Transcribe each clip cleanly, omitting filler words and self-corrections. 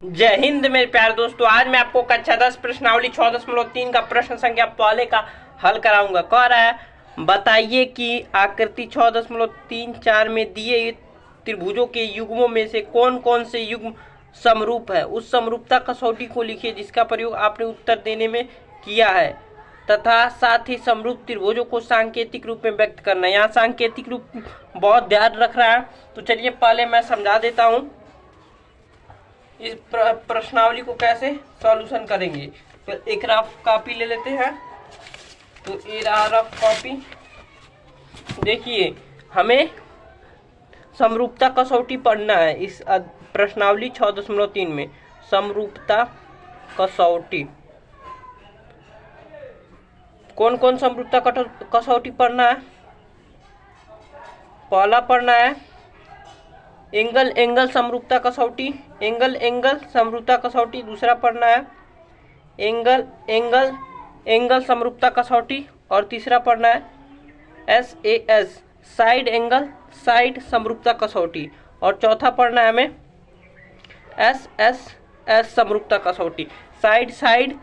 जय हिंद मेरे प्यारे दोस्तों। आज मैं आपको कक्षा 10 प्रश्नावली 6.3 का प्रश्न संख्या पहले का हल कराऊंगा। कह रहा है बताइए कि आकृति 6.34 में दिए त्रिभुजों के युग्मों में से कौन कौन से युग्म समरूप है। उस समरूपता कसौटी को लिखिए जिसका प्रयोग आपने उत्तर देने में किया है तथा साथ ही समरूप त्रिभुजों को सांकेतिक रूप में व्यक्त करना है। यहाँ सांकेतिक रूप बहुत ध्यान रख रहा है, तो चलिए पहले मैं समझा देता हूँ इस प्रश्नावली को कैसे सॉल्यूशन करेंगे। तो एक रफ कॉपी ले लेते हैं। तो ये रहा रफ कॉपी। देखिए हमें समरूपता कसौटी पढ़ना है इस प्रश्नावली 6.3 में। समरूपता कसौटी कौन कौन समरूपता कसौटी पढ़ना है। पहला पढ़ना है एंगल एंगल समरूपता कसौटी, एंगल एंगल समरूपता कसौटी। दूसरा पढ़ना है एंगल एंगल एंगल समरूपता कसौटी और तीसरा पढ़ना है SAS साइड एंगल साइड समरूपता कसौटी और चौथा पढ़ना है हमें SSS समरूपता कसौटी, साइड साइड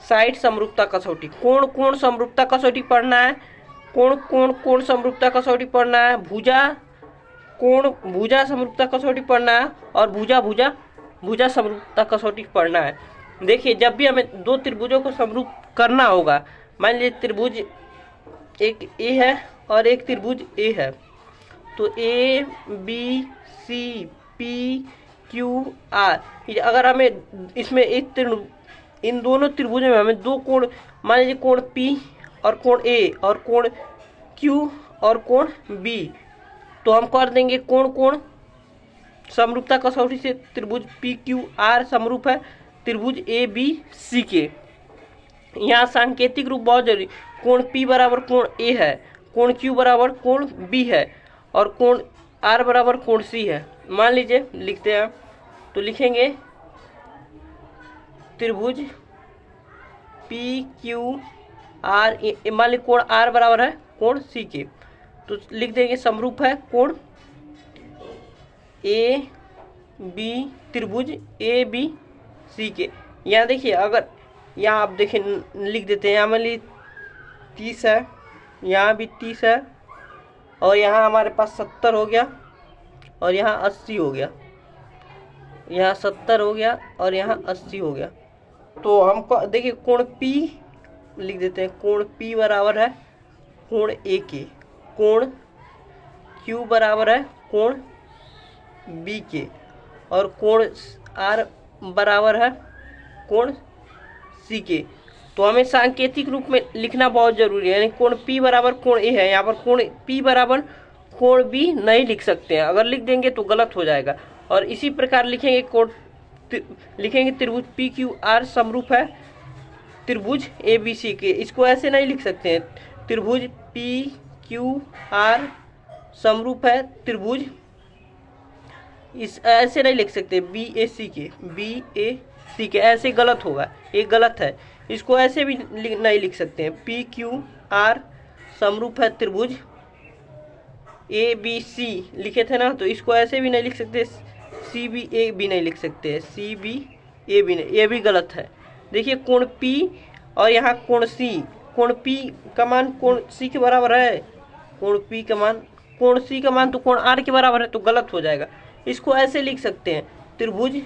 साइड समरूपता कसौटी। कोण कोण समरूपता कसौटी पढ़ना है, कोण कोण कोण समरूपता कसौटी पढ़ना है, भुजा कोण भुजा समरूपता कसौटी पढ़ना है और भुजा भुजा भुजा समरूपता कसौटी पढ़ना है। देखिए जब भी हमें दो त्रिभुजों को समरूप करना होगा, मान लीजिए त्रिभुज एक ए है और एक त्रिभुज ए है, तो ABCPQR अगर हमें इसमें इन दोनों त्रिभुजों में हमें दो कोण, मान लीजिए कोण P और कोण A और कोण Q और कोण B, तो हम कर देंगे कोण कोण समरूपता कसौटी से त्रिभुज PQR समरूप है त्रिभुज ABC के। यहाँ सांकेतिक रूप बहुत जरूरी, कोण P बराबर कोण A है, कोण Q बराबर कोण B है और कोण R बराबर कोण C है। मान लीजिए लिखते हैं, तो लिखेंगे त्रिभुज PQR, मान लीजिए कोण R बराबर है कोण C के, तो लिख देंगे समरूप है कोण AB त्रिभुज ABC के। यहाँ देखिए अगर यहाँ आप देखें लिख देते हैं, यहाँ मान लीजिए 30 है, यहाँ भी 30 है और यहाँ हमारे पास 70 हो गया और यहाँ 80 हो गया, यहाँ 70 हो गया और यहाँ 80 हो गया। तो हमको देखिए कोण P लिख देते हैं, कोण P बराबर है कोण A के, कोण Q बराबर है कोण B के और कोण R बराबर है कोण C के। तो हमें सांकेतिक रूप में लिखना बहुत जरूरी है, यानी कोण P बराबर कोण A है, यहाँ पर कोण P बराबर कोण B नहीं लिख सकते हैं, अगर लिख देंगे तो गलत हो जाएगा। और इसी प्रकार लिखेंगे त्रिभुज PQR समरूप है त्रिभुज ABC के। इसको ऐसे नहीं लिख सकते हैं, त्रिभुज PQR समरूप है त्रिभुज, इस ऐसे नहीं लिख सकते BAC के, ऐसे गलत होगा, ये गलत है। इसको ऐसे भी नहीं लिख सकते हैं, PQR समरूप है त्रिभुज ABC लिखे थे ना, तो इसको ऐसे भी नहीं लिख सकते, CBA भी नहीं लिख सकते हैं, CBA भी नहीं, ये भी गलत है। देखिए कोण P और यहाँ कोण C, कोण P का मान कोण C के बराबर है, कोण P का मान कोण C का मान तो कोण R के बराबर है, तो गलत हो जाएगा। इसको ऐसे लिख सकते हैं त्रिभुज,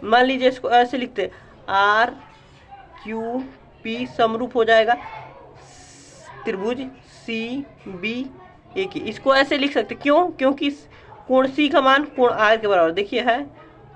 मान लीजिए इसको ऐसे लिखते हैं RQP समरूप हो जाएगा त्रिभुज CBA के। इसको ऐसे लिख सकते, क्यों? क्योंकि कोण C का मान कोण R के बराबर, देखिए है,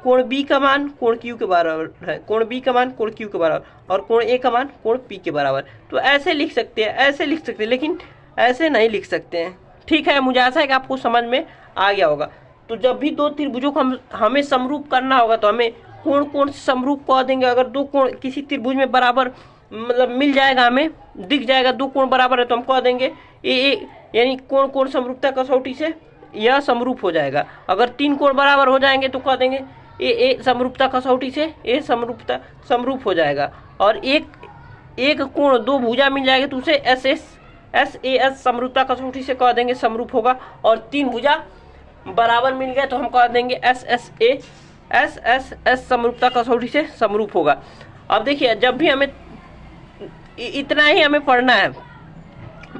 कोण B का मान कोण Q के बराबर है, कोण B का मान कोण Q के बराबर और कोण A का मान कोण P के बराबर। तो ऐसे लिख सकते हैं, ऐसे लिख सकते हैं, लेकिन ऐसे नहीं लिख सकते हैं। ठीक है, मुझे आशा है कि आपको समझ में आ गया होगा। तो जब भी दो त्रिभुजों को हमें समरूप करना होगा, तो हमें कोण कोण से समरूप कह देंगे। अगर दो कोण किसी त्रिभुज में बराबर मतलब मिल जाएगा, हमें दिख जाएगा दो कोण बराबर है, तो हम कह देंगे ए, यानी कोण कोण समरूपता कसौटी से यह समरूप हो जाएगा। अगर तीन कोण बराबर हो जाएंगे तो कह देंगे ए समरूपता कसौटी से ए समरूपता समरूप हो जाएगा। और एक कोण दो भुजा मिल जाएगा तो उसे SAS समरूपता कसौटी से कह देंगे समरूप होगा। और तीन भुजा बराबर मिल गए तो हम कह देंगे SSA एस एस एस समरूपता कसौटी से समरूप होगा। अब देखिए जब भी हमें इतना ही हमें पढ़ना है,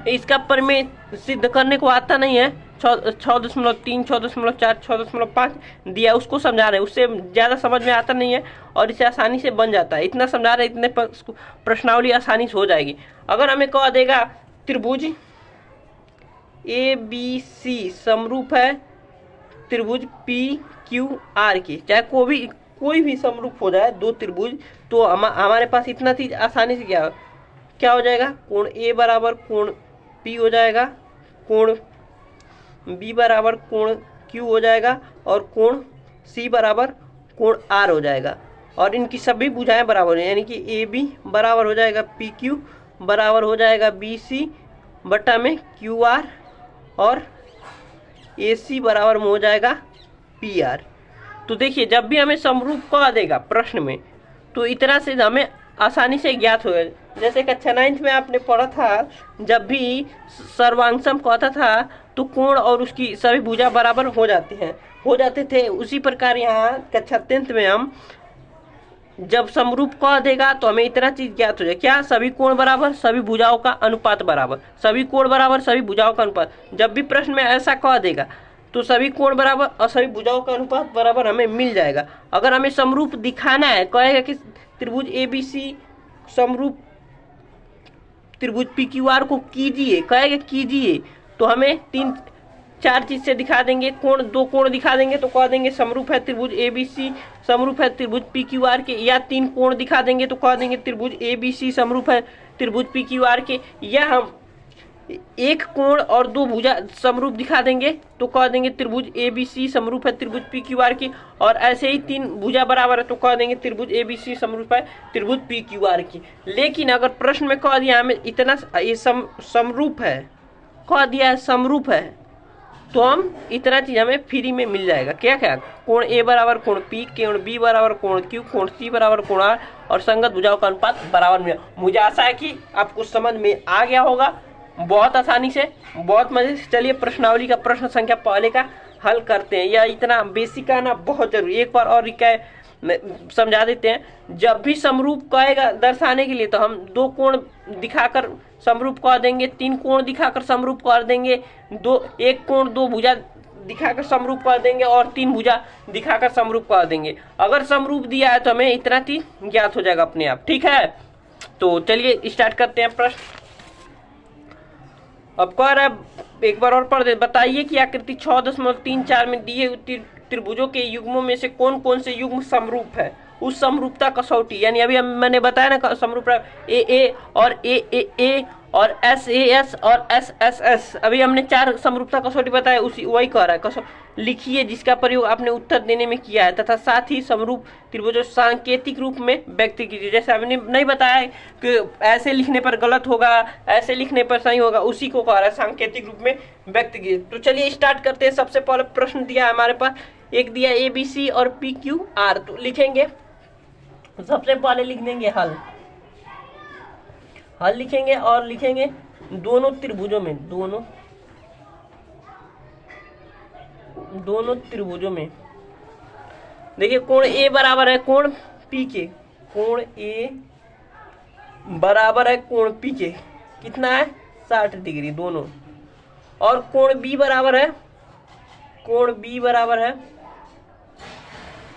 इसका प्रमेय सिद्ध करने को आता नहीं है, 6.3, 6.4, 6.5 दिया उसको समझा रहे हैं, उससे ज़्यादा समझ में आता नहीं है और इसे आसानी से बन जाता है। इतना समझा रहे, इतने प्रश्नावली आसानी से हो जाएगी। अगर हमें कह देगा त्रिभुज ए बी सी समरूप है त्रिभुज पी क्यू आर की, चाहे कोई भी समरूप हो जाए दो त्रिभुज, तो हमारे पास इतना चीज आसानी से क्या हो जाएगा, कोण ए बराबर कोण पी हो जाएगा, कोण बी बराबर कोण क्यू हो जाएगा और कोण सी बराबर कोण आर हो जाएगा। और इनकी सभी भुजाएं बराबर है, यानी कि ए बी बराबर हो जाएगा पी क्यू बराबर हो जाएगा बी सी बटा में क्यू आर और ए सी बराबर में हो जाएगा पी आर। तो देखिए जब भी हमें समरूप कह देगा प्रश्न में तो इतना से हमें आसानी से ज्ञात होगा। जैसे कक्षा 9th में आपने पढ़ा था, जब भी सर्वांशम कहता था तो कोण और उसकी सभी भुजा बराबर हो जाते थे। उसी प्रकार यहाँ कक्षा 10th में हम जब समरूप कह देगा तो हमें इतना चीज ज्ञात हो जाए, क्या, सभी कोण बराबर सभी भुजाओं का अनुपात बराबर, सभी कोण बराबर सभी भुजाओं का अनुपात। जब भी प्रश्न में ऐसा कह देगा तो सभी कोण बराबर और सभी भुजाओं का अनुपात बराबर हमें मिल जाएगा। अगर हमें समरूप दिखाना है, कहेगा कि त्रिभुज ए बी सी समरूप त्रिभुज पी क्यू आर को कीजिए, कहेगा कीजिए, तो हमें 3-4 चीज से दिखा देंगे। दो कोण दिखा देंगे तो कह देंगे समरूप है त्रिभुज ए बी सी समरूप है त्रिभुज पी क्यू आर के, या 3 कोण दिखा देंगे तो कह देंगे त्रिभुज ए बी सी समरूप है त्रिभुज पी क्यू आर के, या हम एक कोण और 2 भुजा समरूप दिखा देंगे तो कह देंगे त्रिभुज ए बी सी समरूप है त्रिभुज पी क्यू आर की, और ऐसे ही 3 भुजा बराबर है तो कह देंगे त्रिभुज ए बी सी समरूप है त्रिभुज पी क्यू आर की। लेकिन अगर प्रश्न में कह दिया हमें इतना ये समरूप है, कह दिया है समरूप है, तो हम इतना चीज हमें फ्री में मिल जाएगा। क्या क्या, कोण ए बराबर कोण पी, कोण बी बराबर कोण क्यू, कोण सी बराबर कोण आर और संगत भुजाओं का अनुपात बराबर मिला। मुझे आशा है कि आपको समझ में आ गया होगा बहुत आसानी से, बहुत मजे से। चलिए प्रश्नावली का प्रश्न संख्या पहले का हल करते हैं। यह इतना बेसिक आना बहुत जरूरी, एक बार और समझा देते हैं। जब भी समरूप कहेगा दर्शाने के लिए तो हम 2 कोण दिखाकर समरूप कह देंगे, 3 कोण दिखाकर समरूप कर देंगे, 1 कोण 2 भुजा दिखाकर समरूप कर देंगे और 3 भुजा दिखाकर समरूप कर देंगे। अगर समरूप दिया है तो हमें इतना चीज ज्ञात हो जाएगा अपने आप, ठीक है। तो चलिए स्टार्ट करते हैं प्रश्न। अब कह रहा है, एक बार और पढ़ दे, बताइए कि आकृति 6.34 में दिए त्रिभुजों के युग्मों में से कौन कौन से युग्म समरूप है। उस समरूपता कसौटी, यानी अभी मैंने बताया ना समरूप ए ए और ए और एस ए एस और एस एस एस, अभी हमने 4 समरूपता कसौटी बताया, उसी वही कह रहा है। लिखिए जिसका प्रयोग आपने उत्तर देने में किया है तथा साथ ही समरूप त्रिभुजों सांकेतिक रूप में व्यक्त कीजिए। जैसे हमने नहीं बताया कि ऐसे लिखने पर गलत होगा, ऐसे लिखने पर सही होगा, उसी को कह रहा है सांकेतिक रूप में व्यक्त कीजिए। तो चलिए स्टार्ट करते हैं। सबसे पहले प्रश्न दिया है हमारे पास, एक दिया ए बी सी और पी क्यू आर, तो लिखेंगे सबसे पहले लिख देंगे हल लिखेंगे और लिखेंगे दोनों त्रिभुजों में, दोनों त्रिभुजों में देखिए कोण ए बराबर है कोण पी के, कोण ए बराबर है कोण पी के, कितना है 60 डिग्री दोनों, और कोण बी बराबर है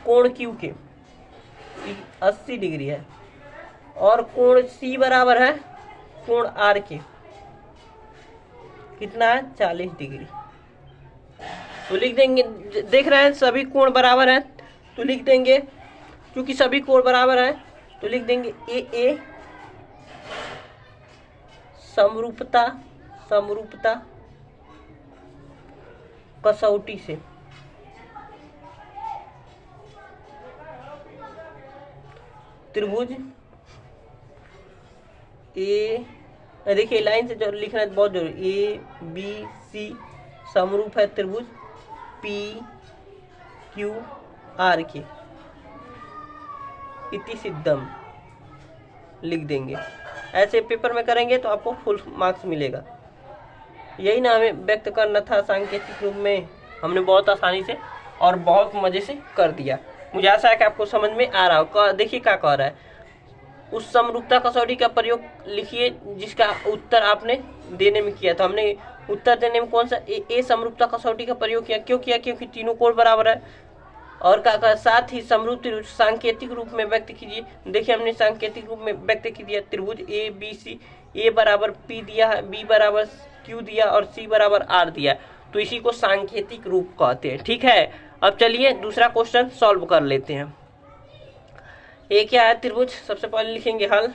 कोण क्यू के 80 डिग्री है, और कोण सी बराबर है कोण आर के, कितना है 40 डिग्री। तो लिख देंगे, देख रहे हैं सभी कोण बराबर हैं तो लिख देंगे, क्योंकि सभी कोण बराबर हैं तो लिख देंगे ए समरूपता कसौटी से त्रिभुज ए, देखिए लाइन से जो लिखना है बहुत जरूरी, ए बी सी समरूप है त्रिभुज पी क्यू आर के, इति सिद्धम लिख देंगे। ऐसे पेपर में करेंगे तो आपको फुल मार्क्स मिलेगा। यही ना हमें व्यक्त करना था सांकेतिक रूप में, हमने बहुत आसानी से और बहुत मजे से कर दिया। मुझे आशा है कि आपको समझ में आ रहा हो। देखिए क्या कह रहा है, उस समरूपता कसौटी का प्रयोग लिखिए जिसका उत्तर आपने देने में किया। तो हमने उत्तर देने में कौन सा ए समरूपता कसौटी का प्रयोग किया। क्यों किया? क्योंकि तीनों कोण बराबर है। और का साथ ही समरूप सांकेतिक रूप में व्यक्त कीजिए। देखिए हमने सांकेतिक रूप में व्यक्त की दिया, त्रिभुज ए बी सी, ए बराबर पी दिया है, बी बराबर क्यू दिया और सी बराबर आर दिया। तो इसी को सांकेतिक रूप कहते हैं। ठीक है, अब चलिए दूसरा क्वेश्चन सॉल्व कर लेते हैं। ए क्या है? त्रिभुज। सबसे पहले लिखेंगे हल,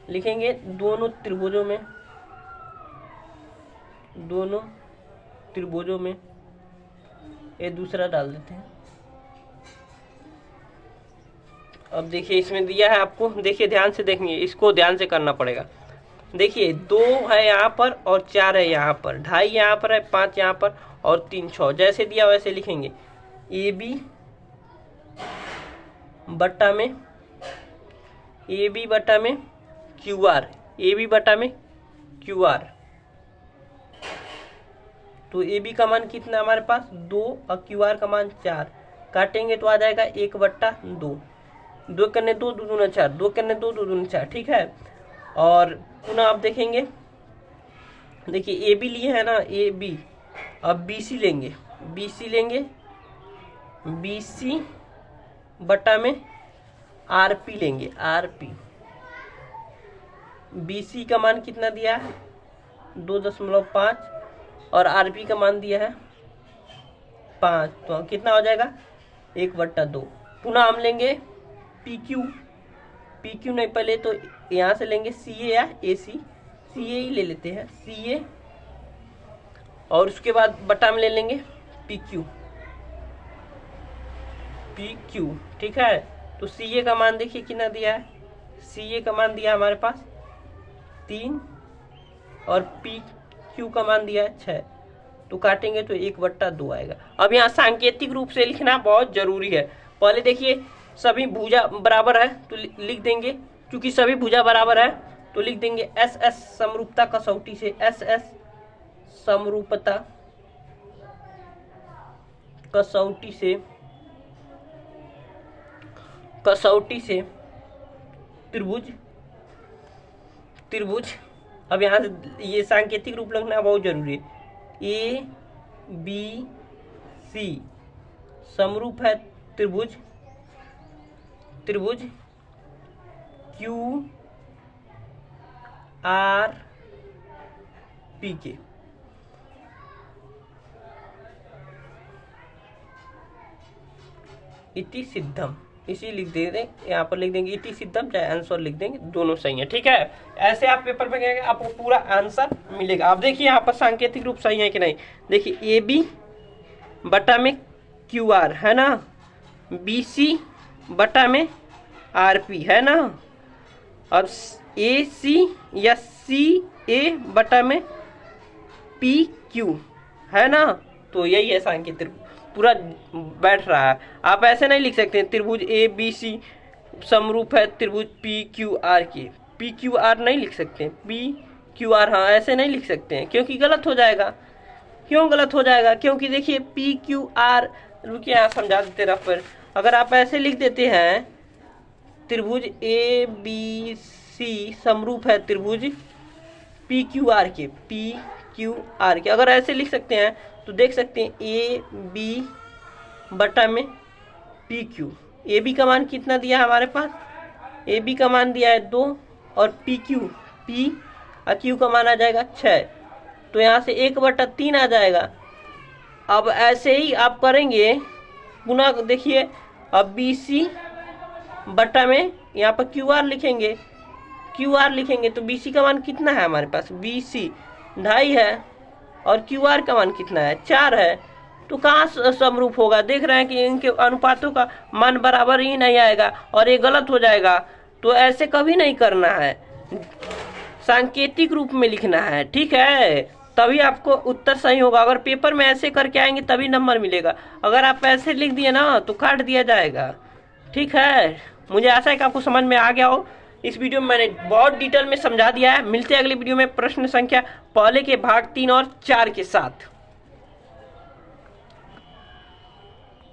लिखेंगे दोनों त्रिभुजों में ये दूसरा डाल देते हैं। अब देखिए इसमें दिया है आपको, देखिए ध्यान से देखेंगे, इसको ध्यान से करना पड़ेगा। देखिए 2 है यहाँ पर और 4 है यहाँ पर, 2.5 यहाँ पर है, 5 यहाँ पर और 3 6। जैसे दिया वैसे लिखेंगे। ए बी बट्टा में क्यू आर, ए बी बट्टा में क्यू आर। तो ए बी का मान कितना हमारे पास 2 और क्यू आर का मान 4। काटेंगे तो आ जाएगा 1/2। 2 करने 2 2 दूना 4, 2 करने 2 2 दूना 4। ठीक है, और पुनः आप देखेंगे, देखिए ए बी लिए है ना, ए बी। अब बी सी लेंगे, बी सी बट्टा में आर पी लेंगे, आर पी। बी सी का मान कितना दिया है 2.5 और आर पी का मान दिया है 5। तो कितना हो जाएगा 1/2। पुनः हम लेंगे पी क्यू नहीं, पहले तो यहाँ से लेंगे सी ए या ए सी, सी ए ही ले लेते हैं, सी ए। और उसके बाद बट्टा में ले लेंगे पी क्यू। ठीक है, तो सी ए का मान देखिए कितना दिया है, सी ए का मान दिया है हमारे पास 3 और पी क्यू का मान दिया है 6। तो काटेंगे तो 1/2 आएगा। अब यहाँ सांकेतिक रूप से लिखना बहुत जरूरी है। पहले देखिए सभी भुजा बराबर है तो लिख देंगे, क्योंकि सभी भुजा बराबर है तो लिख देंगे एस एस समरूपता कसौटी से, एस एस समरूपता कसौटी से त्रिभुज। अब यहाँ से ये सांकेतिक रूप लिखना बहुत जरूरी है। ए बी सी समरूप है त्रिभुज क्यू आर पी के। इति सिद्धम, इसी लिख देंगे, यहाँ पर लिख देंगे इति सिद्धम, चाहे आंसर लिख देंगे, दोनों सही है। ठीक है, ऐसे आप पेपर में कहेंगे आपको पूरा आंसर मिलेगा। आप देखिए यहाँ पर सांकेतिक रूप सही है कि नहीं। देखिए ए बी बटा में क्यू आर है ना, बी सी बटा में आर पी है ना, और ए सी या सी ए बटा में पी क्यू है ना। तो यही है सांकेतिक, पूरा बैठ रहा है। आप ऐसे नहीं लिख सकते त्रिभुज ए बी सी समरूप है त्रिभुज पी क्यू आर के, पी क्यू आर नहीं लिख सकते, पी क्यू आर, हाँ ऐसे नहीं लिख सकते हैं, क्योंकि गलत हो जाएगा। क्यों गलत हो जाएगा? क्योंकि देखिए पी क्यू आर, रुकिए यहाँ समझा देते रफ पर। अगर आप ऐसे लिख देते हैं त्रिभुज ए बी सी समरूप है त्रिभुज पी क्यू आर के, पी क्यू आर के, अगर ऐसे लिख सकते हैं तो देख सकते हैं ए बी बटा में पी क्यू। ए बी का मान कितना दिया है हमारे पास, ए बी का मान दिया है 2 और पी क्यू, पी और क्यू का मान आ जाएगा 6। तो यहाँ से 1/3 आ जाएगा। अब ऐसे ही आप करेंगे पुनः, देखिए अब बी सी बटा में यहाँ पर क्यू आर लिखेंगे, तो बी सी का मान कितना है हमारे पास, बी सी 2.5 है और क्यू आर का मान कितना है 4 है। तो कहाँ समरूप होगा? देख रहे हैं कि इनके अनुपातों का मान बराबर ही नहीं आएगा और ये गलत हो जाएगा। तो ऐसे कभी नहीं करना है, सांकेतिक रूप में लिखना है। ठीक है, तभी आपको उत्तर सही होगा। अगर पेपर में ऐसे करके आएंगे तभी नंबर मिलेगा, अगर आप ऐसे लिख दिए ना तो काट दिया जाएगा। ठीक है, मुझे आशा है कि आपको समझ में आ गया हो। इस वीडियो में मैंने बहुत डिटेल में समझा दिया है। मिलते हैं अगली वीडियो में प्रश्न संख्या पहले के भाग 3 और 4 के साथ।